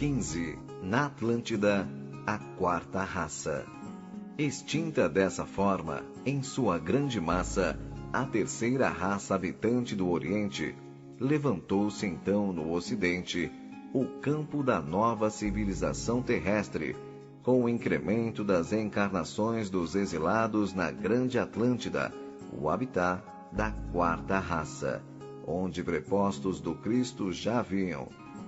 15. Na Atlântida, a quarta raça. Extinta dessa forma, em sua grande massa, a terceira raça habitante do Oriente, levantou-se então no Ocidente o campo da nova civilização terrestre, com o incremento das encarnações dos exilados na grande Atlântida, o habitat da quarta raça, onde prepostos do Cristo já haviam,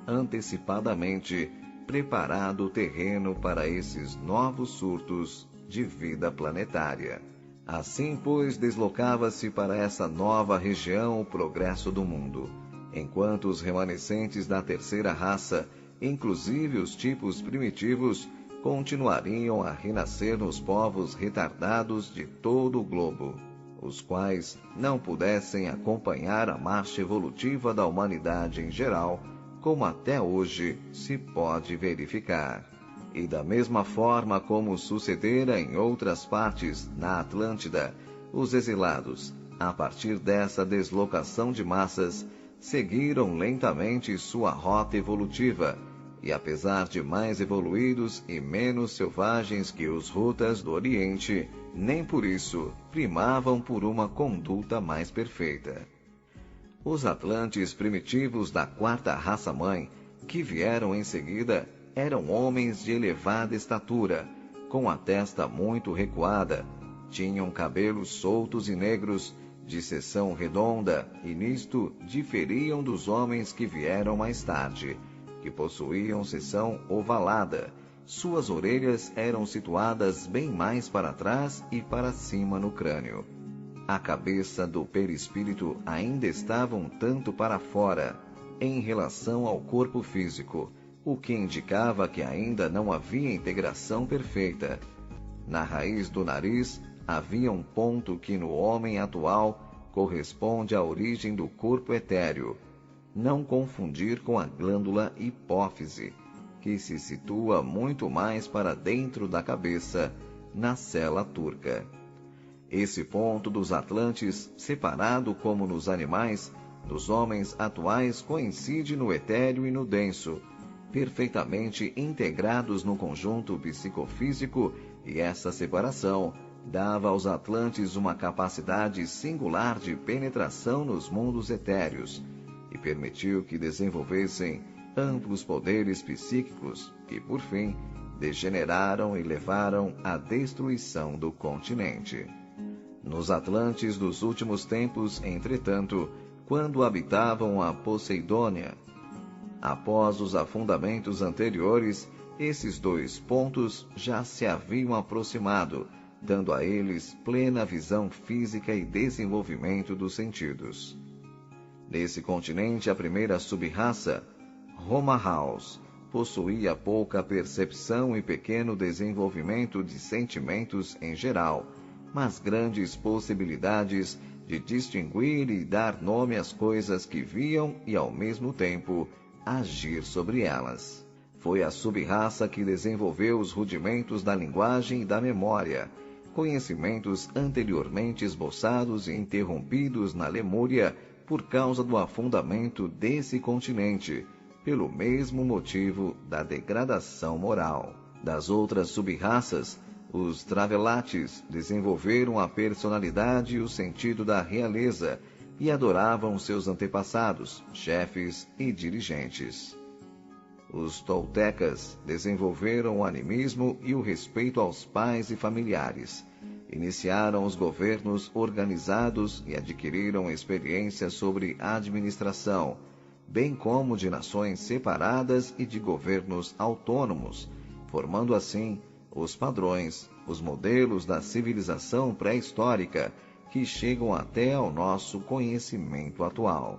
antecipadamente, preparado o terreno para esses novos surtos de vida planetária. Assim, pois, deslocava-se para essa nova região o progresso do mundo, enquanto os remanescentes da terceira raça, inclusive os tipos primitivos, continuariam a renascer nos povos retardados de todo o globo, os quais não pudessem acompanhar a marcha evolutiva da humanidade em geral, como até hoje se pode verificar. E da mesma forma como sucedera em outras partes na Atlântida, os exilados, a partir dessa deslocação de massas, seguiram lentamente sua rota evolutiva, e apesar de mais evoluídos e menos selvagens que os rutas do Oriente, nem por isso primavam por uma conduta mais perfeita. Os atlantes primitivos da quarta raça-mãe, que vieram em seguida, eram homens de elevada estatura, com a testa muito recuada, tinham cabelos soltos e negros, de seção redonda, e nisto diferiam dos homens que vieram mais tarde, que possuíam seção ovalada. Suas orelhas eram situadas bem mais para trás e para cima no crânio. A cabeça do perispírito ainda estava um tanto para fora, em relação ao corpo físico, o que indicava que ainda não havia integração perfeita. Na raiz do nariz havia um ponto que no homem atual corresponde à origem do corpo etéreo, não confundir com a glândula hipófise, que se situa muito mais para dentro da cabeça, na cela turca. Esse ponto dos atlantes, separado como nos animais, nos homens atuais coincide no etéreo e no denso, perfeitamente integrados no conjunto psicofísico, e essa separação dava aos atlantes uma capacidade singular de penetração nos mundos etéreos, e permitiu que desenvolvessem amplos poderes psíquicos que, por fim, degeneraram e levaram à destruição do continente. Nos atlantes dos últimos tempos, entretanto, quando habitavam a Poseidônia, após os afundamentos anteriores, esses dois pontos já se haviam aproximado, dando a eles plena visão física e desenvolvimento dos sentidos. Nesse continente, a primeira sub-raça, Homahaus, possuía pouca percepção e pequeno desenvolvimento de sentimentos em geral, mas grandes possibilidades de distinguir e dar nome às coisas que viam e, ao mesmo tempo, agir sobre elas. Foi a sub-raça que desenvolveu os rudimentos da linguagem e da memória, conhecimentos anteriormente esboçados e interrompidos na Lemúria por causa do afundamento desse continente, pelo mesmo motivo da degradação moral. Das outras sub-raças, os Travelates desenvolveram a personalidade e o sentido da realeza e adoravam seus antepassados, chefes e dirigentes. Os Toltecas desenvolveram o animismo e o respeito aos pais e familiares. Iniciaram os governos organizados e adquiriram experiência sobre administração, bem como de nações separadas e de governos autônomos, formando assim os padrões, os modelos da civilização pré-histórica que chegam até ao nosso conhecimento atual.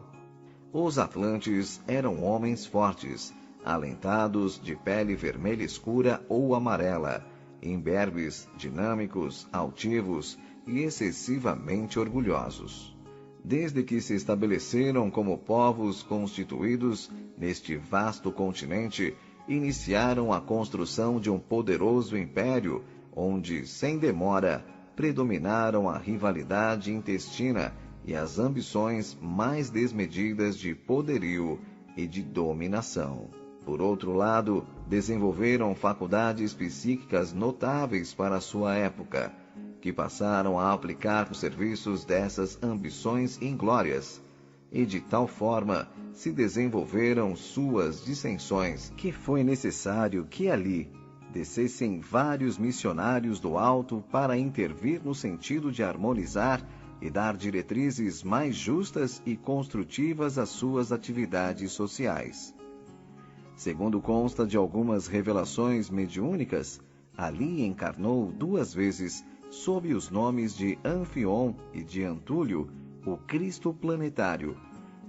Os atlantes eram homens fortes, alentados, de pele vermelha escura ou amarela, imberbes, dinâmicos, altivos e excessivamente orgulhosos. Desde que se estabeleceram como povos constituídos neste vasto continente, iniciaram a construção de um poderoso império, onde, sem demora, predominaram a rivalidade intestina e as ambições mais desmedidas de poderio e de dominação. Por outro lado, desenvolveram faculdades psíquicas notáveis para a sua época, que passaram a aplicar os serviços dessas ambições inglórias, e de tal forma se desenvolveram suas dissensões, que foi necessário que ali descessem vários missionários do alto para intervir no sentido de harmonizar e dar diretrizes mais justas e construtivas às suas atividades sociais. Segundo consta de algumas revelações mediúnicas, ali encarnou 2 vezes, sob os nomes de Anfion e de Antúlio, o Cristo planetário,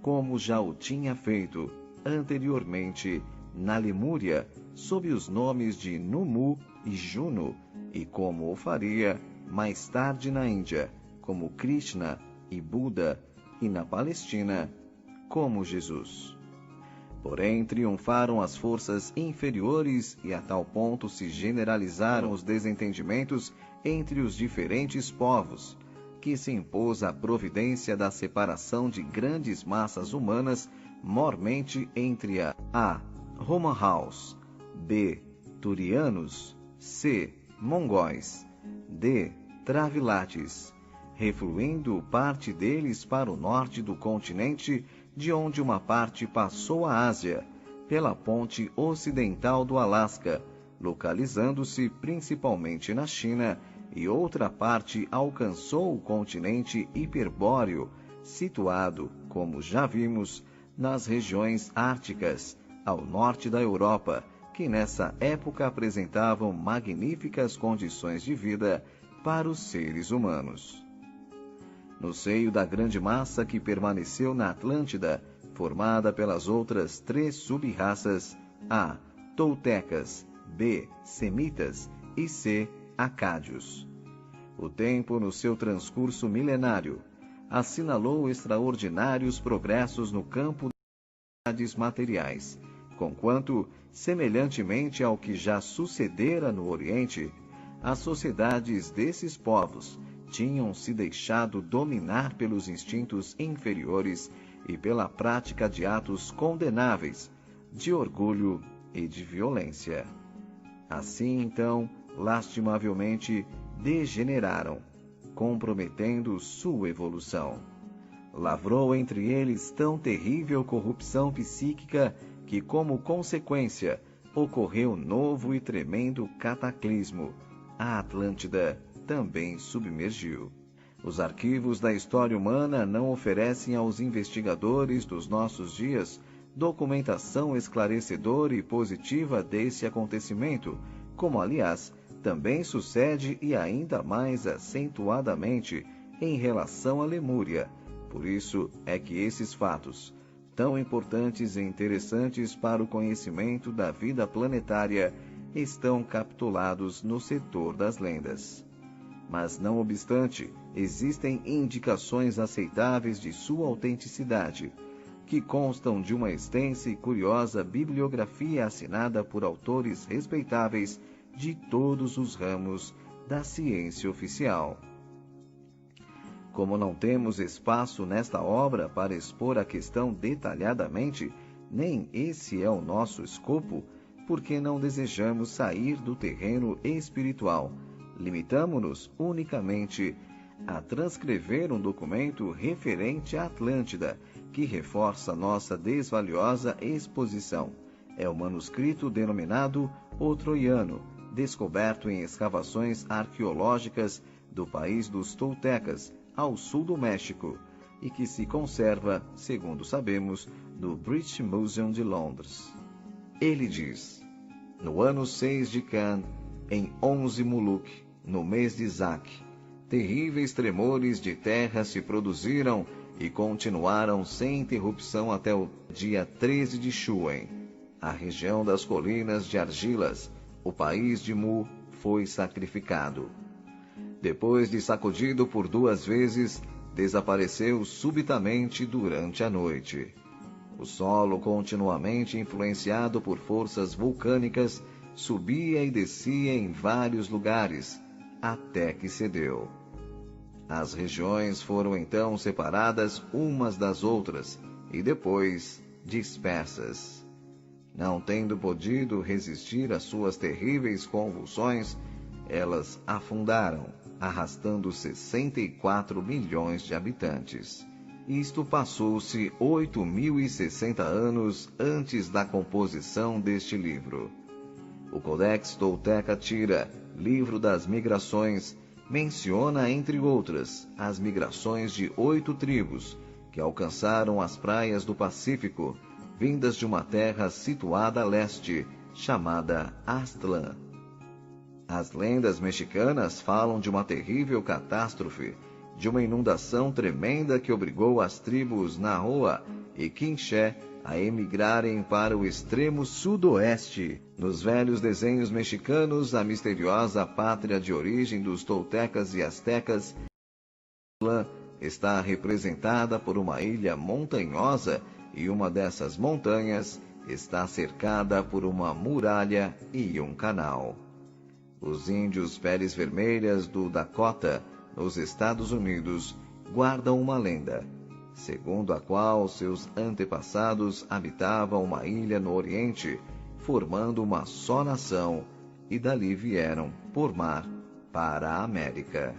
como já o tinha feito anteriormente na Lemúria, sob os nomes de Numu e Juno, e como o faria mais tarde na Índia, como Krishna e Buda, e na Palestina, como Jesus. Porém, triunfaram as forças inferiores e a tal ponto se generalizaram os desentendimentos entre os diferentes povos, que se impôs a providência da separação de grandes massas humanas mormente entre a. Roman House, b. Turianos, c. Mongóis, d. Travilates, refluindo parte deles para o norte do continente, de onde uma parte passou à Ásia, pela ponte ocidental do Alasca, localizando-se principalmente na China, e outra parte alcançou o continente hiperbóreo, situado, como já vimos, nas regiões árticas, ao norte da Europa, que nessa época apresentavam magníficas condições de vida para os seres humanos. No seio da grande massa que permaneceu na Atlântida, formada pelas outras 3 sub-raças, a. Toltecas, b. Semitas e c. Acádios. O tempo, no seu transcurso milenário, assinalou extraordinários progressos no campo das materiais, conquanto, semelhantemente ao que já sucedera no Oriente, as sociedades desses povos tinham se deixado dominar pelos instintos inferiores e pela prática de atos condenáveis, de orgulho e de violência. Assim, então, lastimavelmente degeneraram, comprometendo sua evolução. Lavrou entre eles tão terrível corrupção psíquica que, como consequência, ocorreu novo e tremendo cataclismo. A Atlântida também submergiu. Os arquivos da história humana não oferecem aos investigadores dos nossos dias documentação esclarecedora e positiva desse acontecimento, como, aliás, também sucede e ainda mais acentuadamente em relação à Lemúria. Por isso é que esses fatos, tão importantes e interessantes para o conhecimento da vida planetária, estão capitulados no setor das lendas. Mas, não obstante, existem indicações aceitáveis de sua autenticidade, que constam de uma extensa e curiosa bibliografia assinada por autores respeitáveis de todos os ramos da ciência oficial. Como não temos espaço nesta obra para expor a questão detalhadamente, nem esse é o nosso escopo, porque não desejamos sair do terreno espiritual, limitamo-nos unicamente a transcrever um documento referente à Atlântida, que reforça nossa desvaliosa exposição. É o manuscrito denominado O Troiano, descoberto em escavações arqueológicas do país dos Toltecas, ao sul do México, e que se conserva, segundo sabemos, no British Museum de Londres. Ele diz: no ano 6 de Can, em 11 Muluk, no mês de Zac, terríveis tremores de terra se produziram e continuaram sem interrupção até o dia 13 de Shuen. A região das colinas de argilas, o país de Mu, foi sacrificado. Depois de sacudido por 2 vezes, desapareceu subitamente durante a noite. O solo, continuamente influenciado por forças vulcânicas, subia e descia em vários lugares, até que cedeu. As regiões foram então separadas umas das outras e depois dispersas. Não tendo podido resistir às suas terríveis convulsões, elas afundaram, arrastando 64 milhões de habitantes. Isto passou-se 8.060 anos antes da composição deste livro. O Codex Tolteca Tira, Livro das Migrações, menciona, entre outras, as migrações de 8 tribos, que alcançaram as praias do Pacífico, vindas de uma terra situada a leste, chamada Aztlán. As lendas mexicanas falam de uma terrível catástrofe, de uma inundação tremenda que obrigou as tribos Nahoa e Quinché a emigrarem para o extremo sudoeste. Nos velhos desenhos mexicanos, a misteriosa pátria de origem dos toltecas e astecas, Aztlán, está representada por uma ilha montanhosa e uma dessas montanhas está cercada por uma muralha e um canal. Os índios peles vermelhas do Dakota, nos Estados Unidos, guardam uma lenda, segundo a qual seus antepassados habitavam uma ilha no Oriente, formando uma só nação, e dali vieram, por mar, para a América.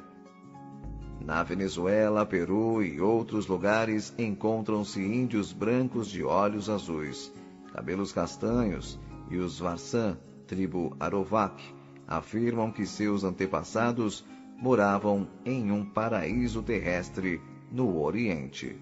Na Venezuela, Peru e outros lugares encontram-se índios brancos de olhos azuis, cabelos castanhos, e os Varsan, tribo Arovac, afirmam que seus antepassados moravam em um paraíso terrestre no Oriente.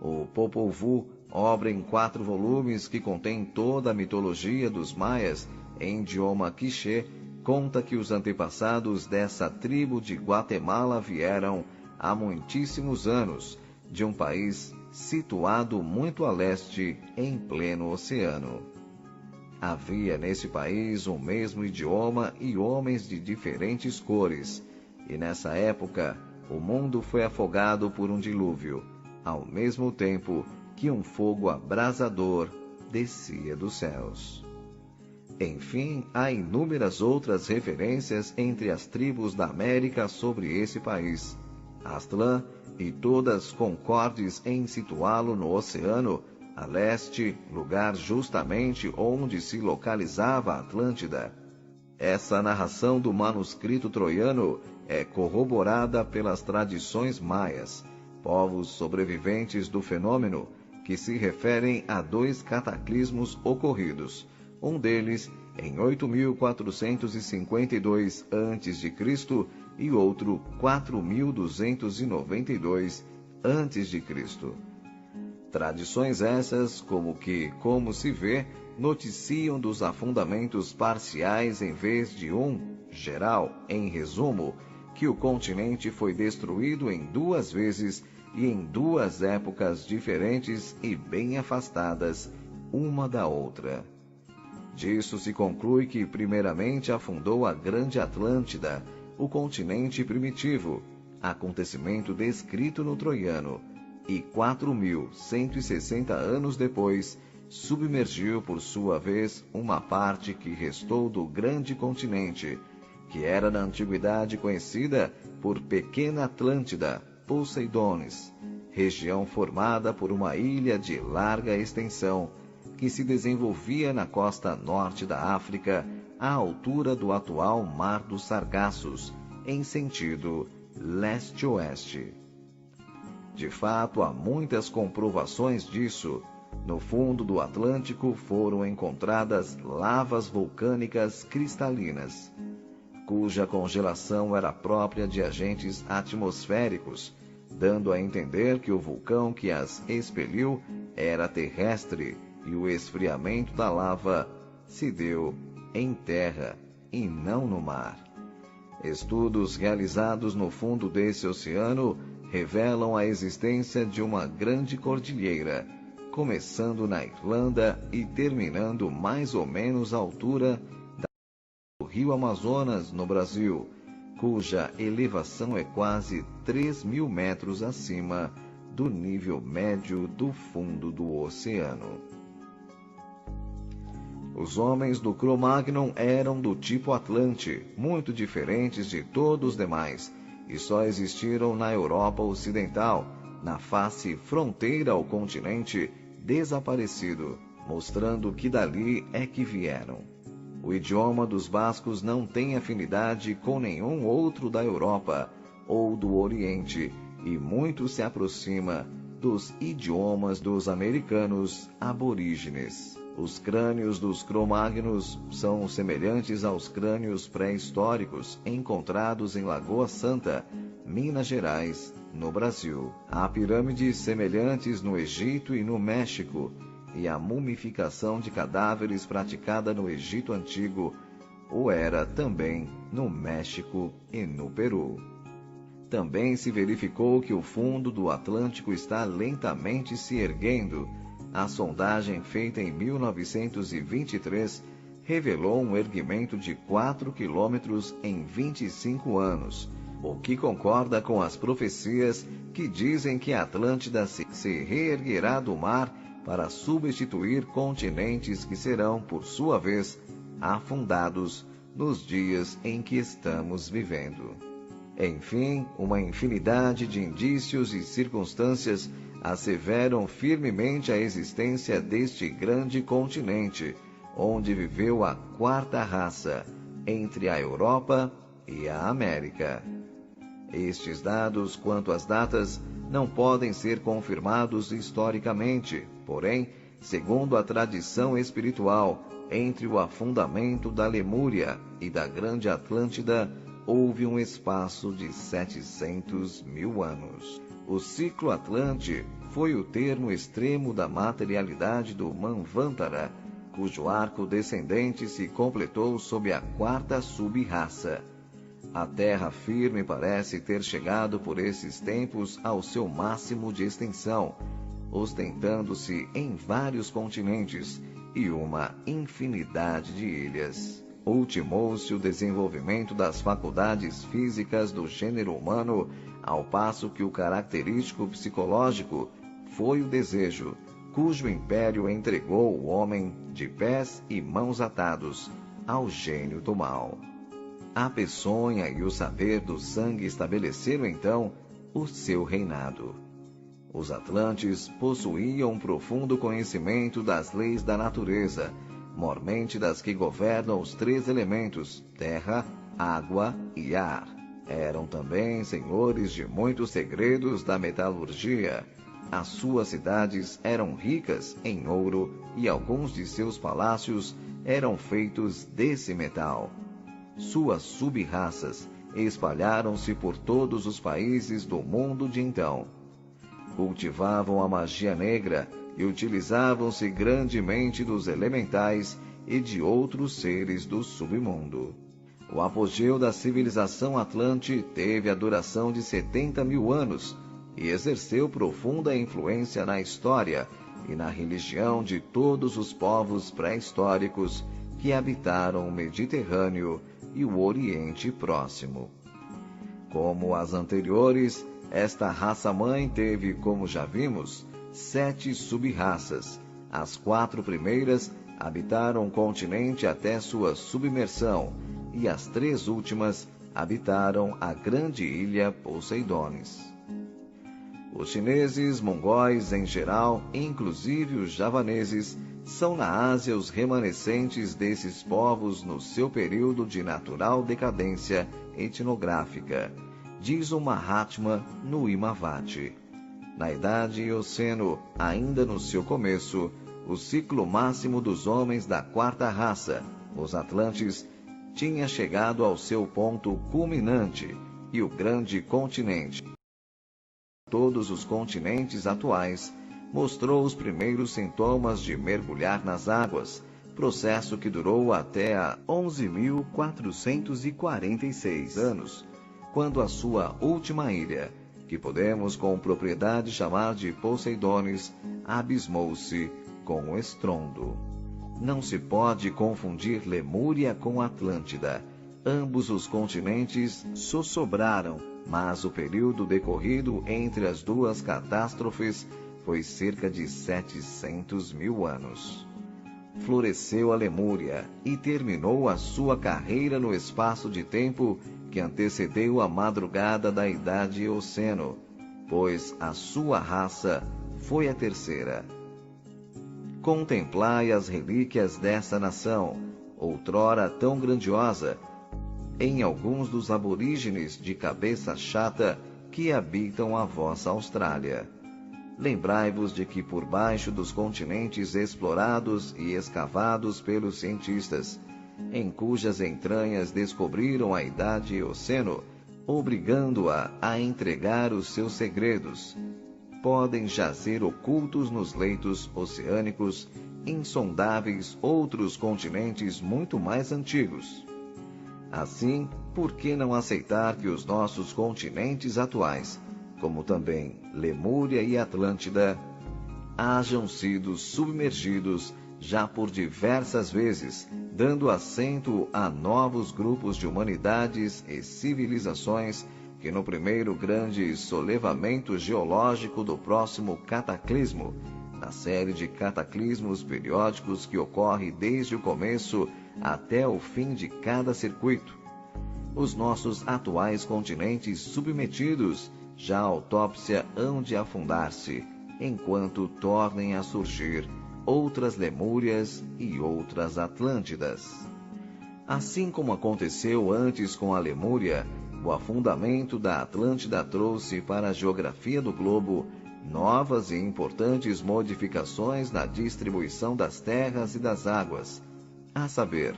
O Popol Vuh, obra em 4 volumes que contém toda a mitologia dos maias em idioma quiché, conta que os antepassados dessa tribo de Guatemala vieram, há muitíssimos anos, de um país situado muito a leste, em pleno oceano. Havia nesse país um mesmo idioma e homens de diferentes cores, e nessa época o mundo foi afogado por um dilúvio, ao mesmo tempo que um fogo abrasador descia dos céus. Enfim, há inúmeras outras referências entre as tribos da América sobre esse país, Aztlán, e todas concordes em situá-lo no oceano, a leste, lugar justamente onde se localizava a Atlântida. Essa narração do manuscrito troiano é corroborada pelas tradições maias, povos sobreviventes do fenômeno, que se referem a 2 cataclismos ocorridos, um deles em 8.452 a.C. e outro 4.292 a.C. Tradições essas, como se vê, noticiam dos afundamentos parciais em vez de um geral, em resumo, que o continente foi destruído em 2 vezes e em 2 épocas diferentes e bem afastadas uma da outra. Disso se conclui que primeiramente afundou a Grande Atlântida, o continente primitivo, acontecimento descrito no troiano, e 4.160 anos depois, submergiu por sua vez uma parte que restou do grande continente, que era na antiguidade conhecida por Pequena Atlântida, Poseidones, região formada por uma ilha de larga extensão, que se desenvolvia na costa norte da África, à altura do atual Mar dos Sargassos, em sentido leste-oeste. De fato, há muitas comprovações disso. No fundo do Atlântico foram encontradas lavas vulcânicas cristalinas, cuja congelação era própria de agentes atmosféricos, dando a entender que o vulcão que as expeliu era terrestre e o esfriamento da lava se deu em terra e não no mar. Estudos realizados no fundo desse oceano revelam a existência de uma grande cordilheira, começando na Irlanda e terminando mais ou menos à altura do rio Amazonas, no Brasil, cuja elevação é quase 3.000 metros acima do nível médio do fundo do oceano. Os homens do Cro-Magnon eram do tipo Atlante, muito diferentes de todos os demais, e só existiram na Europa Ocidental, na face fronteira ao continente desaparecido, mostrando que dali é que vieram. O idioma dos bascos não tem afinidade com nenhum outro da Europa ou do Oriente e muito se aproxima dos idiomas dos americanos aborígenes. Os crânios dos Cro-Magnos são semelhantes aos crânios pré-históricos encontrados em Lagoa Santa, Minas Gerais, no Brasil. Há pirâmides semelhantes no Egito e no México, e a mumificação de cadáveres praticada no Egito Antigo o era também no México e no Peru. Também se verificou que o fundo do Atlântico está lentamente se erguendo. A sondagem feita em 1923 revelou um erguimento de 4 quilômetros em 25 anos, o que concorda com as profecias que dizem que a Atlântida se reerguerá do mar para substituir continentes que serão, por sua vez, afundados nos dias em que estamos vivendo. Enfim, uma infinidade de indícios e circunstâncias asseveram firmemente a existência deste grande continente, onde viveu a quarta raça, entre a Europa e a América. Estes dados, quanto às datas, não podem ser confirmados historicamente, porém, segundo a tradição espiritual, entre o afundamento da Lemúria e da Grande Atlântida, houve um espaço de 700 mil anos. O ciclo Atlante foi o termo extremo da materialidade do Manvantara, cujo arco descendente se completou sob a quarta sub-raça. A terra firme parece ter chegado por esses tempos ao seu máximo de extensão, ostentando-se em vários continentes e uma infinidade de ilhas. Ultimou-se o desenvolvimento das faculdades físicas do gênero humano, ao passo que o característico psicológico foi o desejo, cujo império entregou o homem de pés e mãos atados ao gênio do mal. A peçonha e o saber do sangue estabeleceram então o seu reinado. Os atlantes possuíam um profundo conhecimento das leis da natureza, mormente das que governam os 3 elementos, terra, água e ar. Eram também senhores de muitos segredos da metalurgia. As suas cidades eram ricas em ouro e alguns de seus palácios eram feitos desse metal. Suas sub-raças espalharam-se por todos os países do mundo de então. Cultivavam a magia negra e utilizavam-se grandemente dos elementais e de outros seres do submundo. O apogeu da civilização atlante teve a duração de 70 mil anos e exerceu profunda influência na história e na religião de todos os povos pré-históricos que habitaram o Mediterrâneo e o Oriente Próximo. Como as anteriores, esta raça-mãe teve, como já vimos, 7 sub-raças. As 4 primeiras habitaram o continente até sua submersão, e as 3 últimas habitaram a grande ilha Poseidones. Os chineses, mongóis em geral, inclusive os javaneses, são na Ásia os remanescentes desses povos no seu período de natural decadência etnográfica, diz o Mahatma no Imavati. Na Idade Eoceno, ainda no seu começo, o ciclo máximo dos homens da quarta raça, os Atlantes, tinha chegado ao seu ponto culminante, e o grande continente, todos os continentes atuais, mostrou os primeiros sintomas de mergulhar nas águas, processo que durou até a 11.446 anos, quando a sua última ilha, que podemos com propriedade chamar de Poseidones, abismou-se com estrondo. Não se pode confundir Lemúria com Atlântida. Ambos os continentes sossobraram, mas o período decorrido entre as duas catástrofes foi cerca de 700 mil anos. Floresceu a Lemúria e terminou a sua carreira no espaço de tempo que antecedeu a madrugada da Idade Eoceno, pois a sua raça foi a terceira. Contemplai as relíquias dessa nação, outrora tão grandiosa, em alguns dos aborígenes de cabeça chata que habitam a vossa Austrália. Lembrai-vos de que por baixo dos continentes explorados e escavados pelos cientistas, em cujas entranhas descobriram a idade Eoceno, obrigando-a a entregar os seus segredos, podem jazer ocultos nos leitos oceânicos insondáveis outros continentes muito mais antigos. Assim, por que não aceitar que os nossos continentes atuais, como também Lemúria e Atlântida, hajam sido submergidos já por diversas vezes, dando assento a novos grupos de humanidades e civilizações que no primeiro grande solevamento geológico do próximo cataclismo, na série de cataclismos periódicos que ocorre desde o começo até o fim de cada circuito, os nossos atuais continentes submetidos já à autópsia hão de afundar-se, enquanto tornem a surgir outras Lemúrias e outras Atlântidas. Assim como aconteceu antes com a Lemúria, o afundamento da Atlântida trouxe para a geografia do globo novas e importantes modificações na distribuição das terras e das águas, a saber,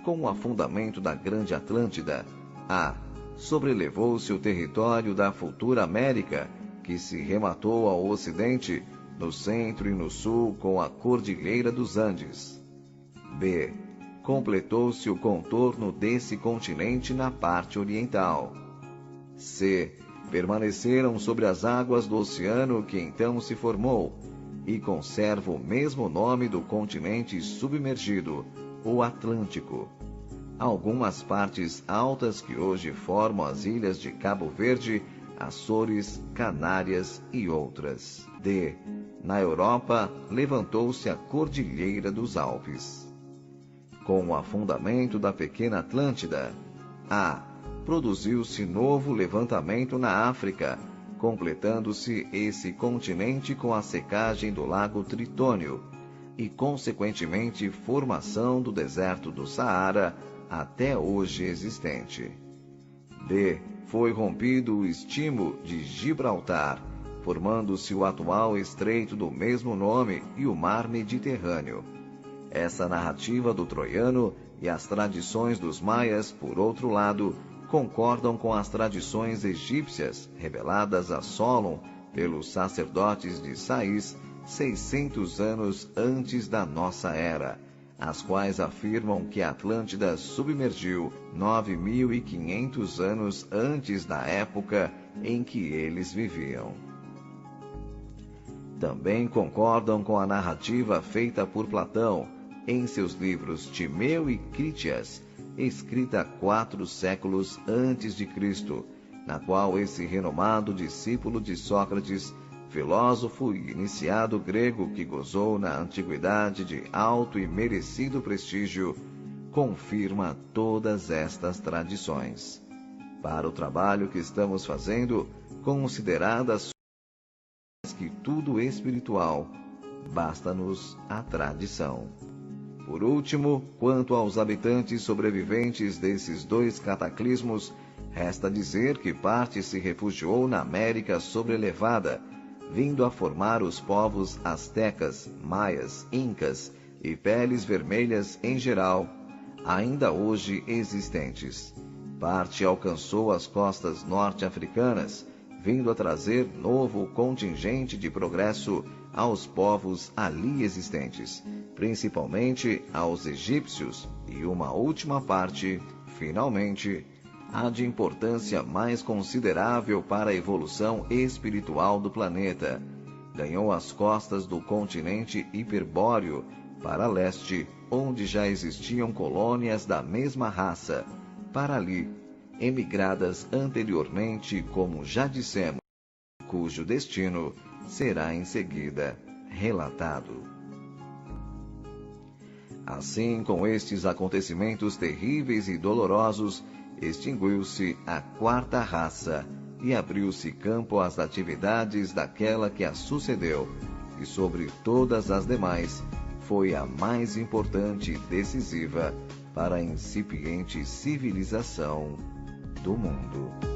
com o afundamento da Grande Atlântida, sobrelevou-se o território da futura América, que se rematou ao ocidente, no centro e no sul com a Cordilheira dos Andes. B. Completou-se o contorno desse continente na parte oriental. C. Permaneceram sobre as águas do oceano que então se formou, e conserva o mesmo nome do continente submergido, o Atlântico. Algumas partes altas que hoje formam as ilhas de Cabo Verde, Açores, Canárias e outras. D. Na Europa, levantou-se a Cordilheira dos Alpes. Com o afundamento da pequena Atlântida, produziu-se novo levantamento na África, completando-se esse continente com a secagem do lago Tritônio e, consequentemente, formação do deserto do Saara, até hoje existente. D. Foi rompido o istmo de Gibraltar, formando-se o atual estreito do mesmo nome e o mar Mediterrâneo. Essa narrativa do troiano e as tradições dos maias, por outro lado, concordam com as tradições egípcias reveladas a Solon pelos sacerdotes de Sais 600 anos antes da nossa era, as quais afirmam que a Atlântida submergiu 9.500 anos antes da época em que eles viviam. Também concordam com a narrativa feita por Platão em seus livros Timeu e Crítias, escrita 4 séculos antes de Cristo, na qual esse renomado discípulo de Sócrates, filósofo e iniciado grego que gozou na antiguidade de alto e merecido prestígio, confirma todas estas tradições. Para o trabalho que estamos fazendo, consideradas que tudo espiritual, basta-nos a tradição. Por último, quanto aos habitantes sobreviventes desses 2 cataclismos, resta dizer que parte se refugiou na América sobrelevada, vindo a formar os povos astecas, maias, incas e peles vermelhas em geral, ainda hoje existentes. Parte alcançou as costas norte-africanas, vindo a trazer novo contingente de progresso aos povos ali existentes, principalmente aos egípcios, e uma última parte, finalmente, a de importância mais considerável para a evolução espiritual do planeta. Ganhou as costas do continente hiperbóreo, para leste, onde já existiam colônias da mesma raça, para ali, emigradas anteriormente, como já dissemos, cujo destino será em seguida relatado. Assim, com estes acontecimentos terríveis e dolorosos, extinguiu-se a 4ª raça e abriu-se campo às atividades daquela que a sucedeu, e sobre todas as demais foi a mais importante e decisiva para a incipiente civilização do mundo.